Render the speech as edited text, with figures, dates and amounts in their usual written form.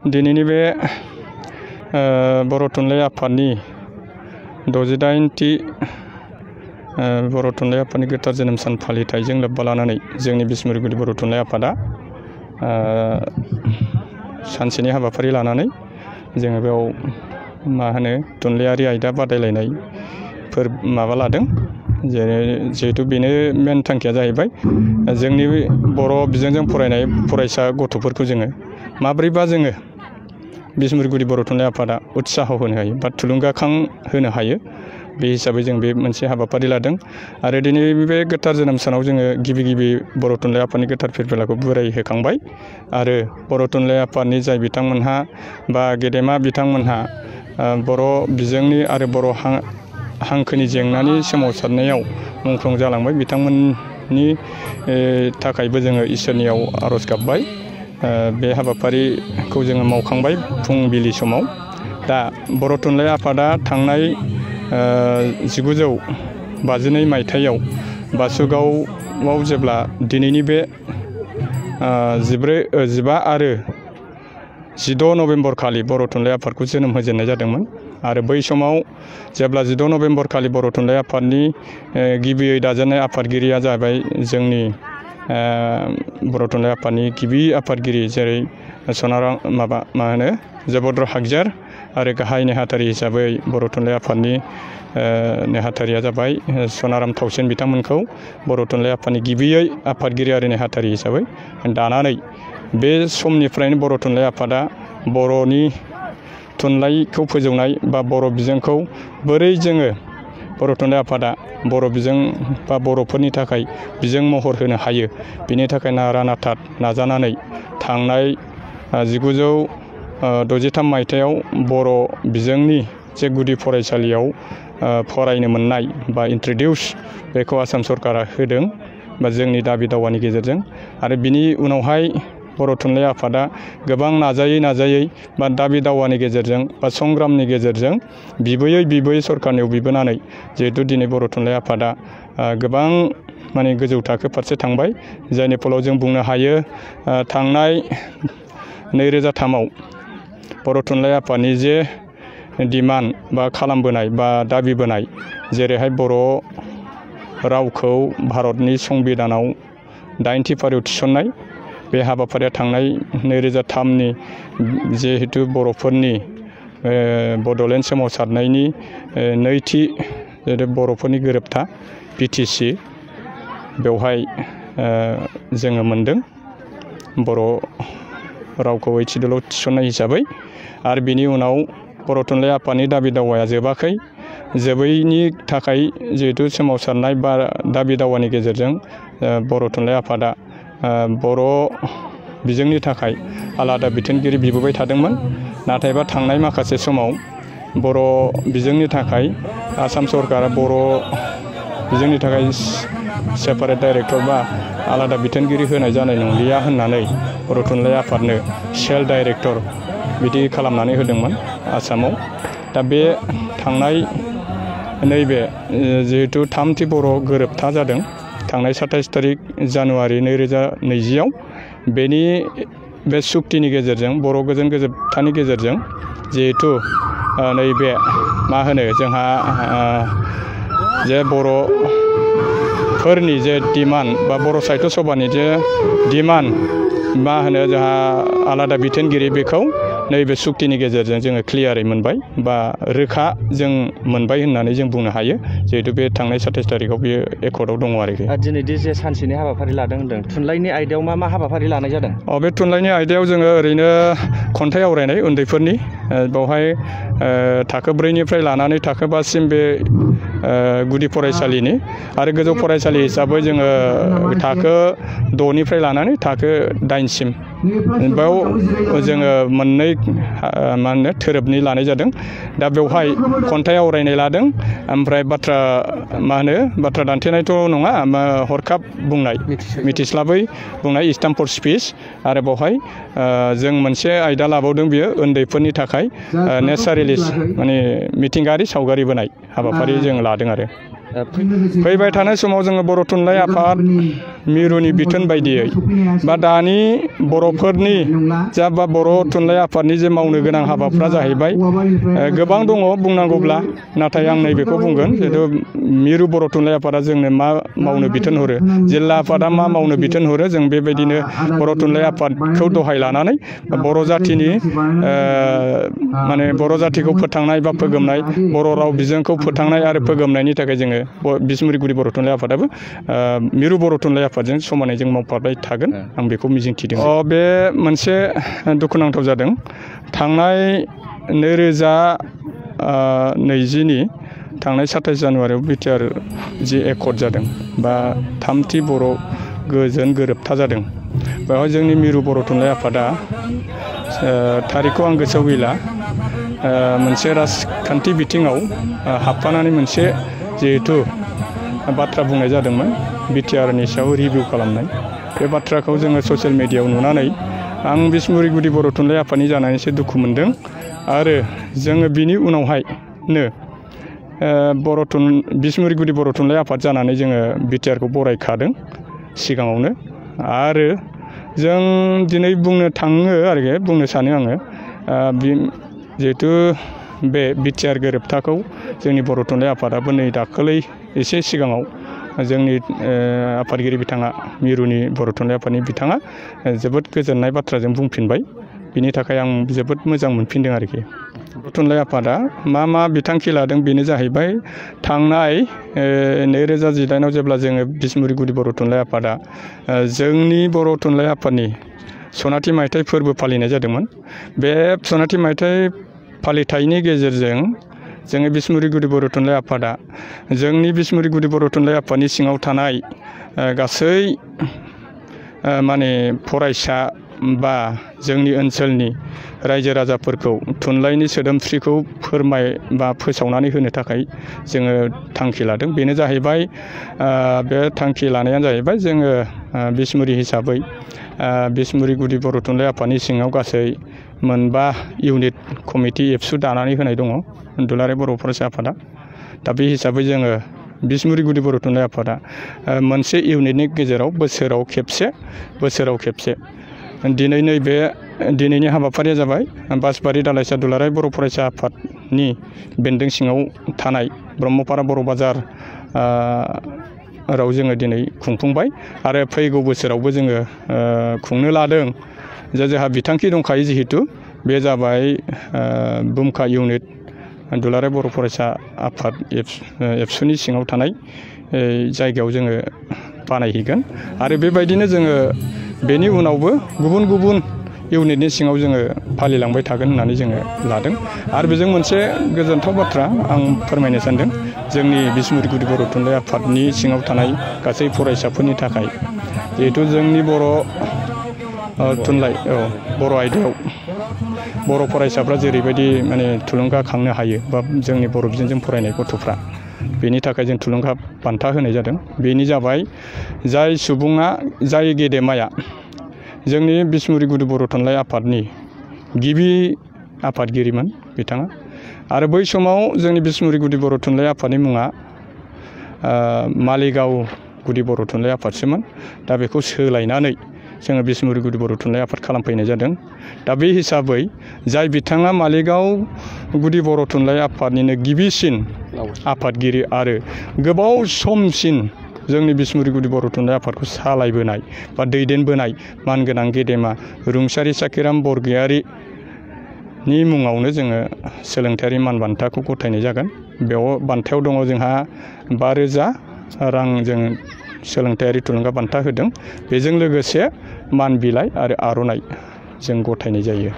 दिनैनि बे बर' थुनलाइ आफादनि 68थि बर' थुनलाइ आफादनि गोथार जोनोम सान फालिथायजों लोब्बा लानानै जोंनि बिसमुरिगुरि बर' थुनलाइ आफादा सानसेनि हाबाफारि लानानै जोङो बेयाव मा होनो थुनलाइयारि आयदा बादायलायनायफोर माबा लादों। जिहेतु बेनो मेन थांखिया जाहैबाय जोंनि बर' बिजोंजों फरायनाय फरायसा गथ'फोरखौ जोङो माब्रैबा जोङो बिसमुरिगुरि बर' थुनलाइ आफादा उत्साह होनो हायो बा थुलुंगाखां होनो हायो। बे हिसाबै जों बे मोनसे हाबाफारि लादों आरो दिनै बे गोथार जोनोम सानाव जोङो गिबि बर' थुनलाइ आफादनि गोथार फिरफिलाखौ बरायहोखांबाय आरो बर' थुनलाइ आफादनि जाय बिथांमोनहा बा गेदेमा बिथांमोनहा बर' बिजोंनि आरो बर' हांखोनि जेंनानि सोमावसारनायाव मुंख्लं जालांबाय बिथांमोननि थाखायबो जोङो इसोरनियाव आर'ज गाबबाय। बे हाबाफारिखौ जोङो मावखांबाय फुंबिलि समाव। दा बर' थुनलाइ आफादा थांनाय 1952 मायथाइयाव बासुगावआव जेब्ला दिनैनि बे 15 आरो 16 नभेम्बर खालि बर' थुनलाइ आफादखौ जोनोम होजेननाय जादोंमोन आरो बै समाव जेब्ला 16 नभेम्बर खालि बर' थुनलाइ आफादनि गिबियै दाजेननाय आफादगिरिया जाबाय जोंनि बर' थुनलाइ आफादनि गिबि आफादगिरि जेरै सनाराम मा होनो जबद्र हागजार आरो गाहाय नेहाथारि हिसाबै बर' थुनलाइ आफादनि नेहाथारिया जाबाय सनाराम थावसेन बिथांमोनखौ बर' थुनलाइ आफादनि गिबियै आफादगिरि आरो नेहाथारि हिसाबै दानानै बे समनिफ्रायनो बर' थुनलाइ आफादा बर'नि थुनलाइखौ फोजौनाय बा बर' बिजोंखौ बोरै जोङो बर' थुनलाइ आफादा बर' बिजों बा बर'फोरनि थाखाय बिजों महर होनो हायो बिनि थाखाय नारा नाथा नाजानानै थांनाय 1963 मायथाइयाव बर' बिजोंनि जे गुदि फरायसालियाव फरायनो मोननाय बा इन्ट्रडिउस बेखौ आसाम सरकारा होदों बा जोंनि दाबि दावानि गेजेरजों आरो बिनि उनावहाय बर' थुनलाइ आफादा गोबां नाजायै बा दाबि दावानि गेजेरजों बा संग्रामनि गेजेरजों बिबोयै सरकारनियाव बिबोनानै जिहेतु दिनै बर' थुनलाइ आफादा गोबां माने गोजौ थाखो फारसे थांबाय जायनि फलाव जों बुंनो हायो थांनाय 2003आव बर' थुनलाइ आफादनि जे डिमान्ड बा खालामबोनाय बा दाबिबोनाय जेरैहाय बर' रावखौ भारतनि संबिधानाव 8थि फारियाव थिसननाय बे हाबाफारिया थांनाय 2003नि जिहेतु बर'फोरनि बड'लेण्ड सोमावसारनायनि नैथि बर'फोरनि गोरोबथा BTC बेवहाय जोङो मोनदों बर' रावखौ 8 सिडुलाव थिसननाय हिसाबै आरो बिनि उनाव बर' थुनलाइ आफादनि दाबि दावाया जोबैनि थाखाय जिहेतु सोमावसारनाय बा दाबि दावानि गेजेरजों बर' थुनलाइ आफादा बर' बिजोंनि थाखाय आलादा बिथोनगिरि बिबोबाय थादोंमोन नाथायबा थांनाय माखासे समाव बर' बिजोंनि थाखाय आसाम सरकारा बर' बिजोंनि थाखाय सेपारेट डाइरेक्टर बा आलादा बिथोनगिरि होनाय जानाय नंलिया होननानै बर' थुनलाइ आफादनो सेल डाइरेक्टर बिदि खालामनानै होदोंमोन आसामाव। दा बे थांनाय नैबे जिहेतु 3थि बर' गोरोबथा जादों थांनाय 27 जानुवारि 2020आव बेनि बे सुक्तिनि गेजेरजों बर' गोजोन गोरोबथानि गेजेरजों जिहेतु नैबे मा होनो जोंहा जे बर'फोरनि जे डिमान्ड बा बर' साहित्य सभानि जे डिमान्ड मा होनो जोंहा आलादा बिथोनगिरि बेखौ नैबे सुक्तिनि गेजेरजों जोङो क्लियारै मोनबाय बा रोखा जों मोनबाय होननानै जों बुंनो हायो जिहेतु बे थांनाय 27 तारिखआव बेयो एकर्डआव दङ आरोखि। दिनै जे सानसेनि हाबाफारि लादों होनदों थुनलाइनि आयदायाव मा हाबाफारि लानाय जादों? बे थुनलाइनि आयदायाव जोङो ओरैनो खन्थाइ आवरायनाय उन्दैफोरनि बेवहाय थाखो 4निफ्राय लानानै थाखो 5सिम बे गुदि फरायसालिनि आरो गोजौ फरायसालि हिसाबै जोङो थाखो 6निफ्राय लानानै थाखो 8सिम बेयाव जोङो मोननै मा होनो थोरोबनि लानाय जादों। दा बेवहाय खन्थाइ आवरायनाय लादों ओमफ्राय बाथ्रा दान्थेनायथ' नङा हरखाब बुंनाय मिथिस्लाबै बुंनाय स्टाम्प फर स्पिच आरो बेवहाय जों मोनसे आयदा लाबावदों बियो उन्दैफोरनि थाखाय नेचारेलिस्ट माने मिथिंगायारि सावगारि बोनाय हाबाफारि जों लादों आरो फैबाय थानाय समाव जोङो बर' थुनलाइ आफाद मिरुनि बिथोन बायदियै बा दानि बर'फोरनि जा बा बर' थुनलाइ आफादनि जे मावनो गोनां हाबाफ्रा जाहैबाय गोबां दङ बुंनांगौब्ला, नाथाय आं नैबेखौ बुंगोन जिहेतु मिरु बर' थुनलाइ आफादा जोंनो मा मावनो बिथोन हरो, जिल्ला आफादा मा मावनो बिथोन हरो, जों बेबायदिनो बर' थुनलाइ आफादखौ दहाय लानानै बर' जाथिनि माने बर' जाथिखौ फोथांनाय बा फोगोमनाय, बर' राव बिजोंखौ फोथांनाय आरो फोगोमनायनि थाखाय जोङो बिसमुरि गुदि बर' थुनलाइ आफादाबो मिरु बर' थुनलाइ आफादजों समानै जों मावफाबाय थागोन, आं बेखौ मिजिंथिदों। बे मोनसे दुखुनांथाव जादों। थांनाय 2020नि थांनाय 27 जानुवारियाव बिटिआर जि एकर्ड जादों बा थामथि बर' गोजोन गोरोबथा जादों, बेवहाय जोंनि मिरु बर' थुनलाइ आफादा थारिखखौ आं गोसोआव गैला, मोनसे राजखान्थि बिथिङाव हाबफानानै मोनसे जिहेथु बाथ्रा बुंनाय जादोंमोन बिटिआरनि सायाव रिभिउ खालामनाय, बे बाथ्राखौ जोङो ससियेल मिडियायाव नुनानै आं बिसमुरि गुदि बर' थुनलाइ आफादनि जानानै एसे दुखु मोनदों। आरो जोङो बिनि उनावहायनो बिसमुरि गुदि बर' थुनलाइ आफाद जानानै जोङो बिटिआरखौ बरायखादों सिगाङावनो। आरो जों दिनै बुंनो सानो आङो जिहेतु बे बिटिआर गोरोबथाखौ जोंनि बर' थुनलाइ आफादाबो नै दाखालै एसे सिगाङाव जोंनि आफादगिरि बिथाङा मिरुनि बर' थुनलाइ आफादनि बिथाङा जोबोद गोजोननाय बाथ्राजों बुंफिनबाय, बिनि थाखाय आं जोबोद मोजां मोनफिनदों आरोखि। बर' थुनलाइ आफादा मा बिथांखि लादों बेनो जाहैबाय, थांनाय 2018आव जेब्ला जोङो बिसमुरि गुदि बर' थुनलाइ आफादा जोंनि बर' थुनलाइ आफादनि सनाथि मायथाइ फोरबो फालिनाय जादोंमोन। बे सनाथि मायथाइ फालिथायनि गेजेरजों जोङो बिसमुरि गुदि बर' थुनलाइ आफादा जोंनि बिसमुरि गुदि बर' थुनलाइ आफादनि सिङाव थानाय गासै माने फरायसा बा जोंनि ओनसोलनि रायजो राजाफोरखौ थुनलाइनि सोदोमस्रिखौ फोसावनानै होनो थाखाय जोङो थांखि लादों। बेनो जाहैबाय बे थांखि लानायानो जाहैबाय जोङो बिसमुरि हिसाबै बिसमुरि गुदि बर' थुनलाइ आफादनि सिङाव गासै 9 इउनिट कमिटि एबसु दानानै होनाय दङ दुलाराय बर' फरायसा आफादा। दा बे हिसाबै जोङो बिसमुरि गुदि बर' थुनलाइ आफादा मोनसे इउनिटनि गेजेराव बोसोराव खेबसे दिनै नैबे दिनैनि हाबाफारिया जाबाय बासबारि दालाइसा दुलाराय बर' फरायसा आफादनि बेन्दों सिङाव थानाय ब्रह्मपारा बर' बाजार राव जोङो दिनै खुंफुंबाय आरो फैगौ बोसोरावबो जोङो खुंनो लादों। जोंहा बिथांखि दंखायो जिहेतु बे जाबाय बुमखा इउनिट दुलाराय बर' फरायसा आफाद एबसुनि सिङाव थानाय जायगायाव जोङो बानायहैगोन आरो बेबायदिनो जोङो बेनि उनावबो गुबुन इउनिटनि सिङाव जोङो फालिलांबाय थागोन होननानै जोङो लादों। आरो बेजों मोनसे गोजोनथाव बाथ्रा आं फोरमायनो सानदों, जोंनि बिसमुरि गुदि बर' थुनलाइ आफादनि सिङाव थानाय गासै फरायसाफोरनि थाखाय जिहेथु जोंनि बर' थुनलाइ बर' आयदायाव बर' फरायसाफ्रा जेरैबायदि माने थुलुंगाखांनो हायो बा जोंनि बर' बिजोंजों फरायनाय गथ'फ्रा, बेनि थाखाय जों थुलुंगा बान्था होनाय जादों। बेनि जाबाय जाय गेदेमाया जोंनि बिसमुरि गुदि बर' थुनलाइ आफादनि गिबि आफादगिरिमोन बिथाङा, आरो बै समाव जोंनि बिसमुरि गुदि बर' थुनलाइ आफादनि मुङा मालिगाव गुदि बर' थुनलाइ आफादसोमोन। दा बेखौ सोलायनानै जोङो बिसमुरि गुदि बर' थुनलाइ आफाद खालामफैनाय जादों। दा बे हिसाबै जाय बिथाङा मालिगाव गुदि बर' थुनलाइ आफादनिनो गिबिसिन आफादगिरि आरो गोबाव समसिन जोंनि बिसमुरि गुदि बर' थुनलाइ आफादखौ सालायबोनाय बा दैदेनबोनाय मानगोनां गेदेमा रुंसारि साखिराम बरगयारिनि मुङावनो जोङो सोलोंथायारि मान बान्थाखौ गथायनाय जागोन। बेयाव बान्थायाव दङ जोंहा 5,000 रां जों सोलोंथायारि थुलुंगा बान्था होदों। बेजों लोगोसे मान बिलाइ आरो आर'नाइ जों गथायनाय जायो।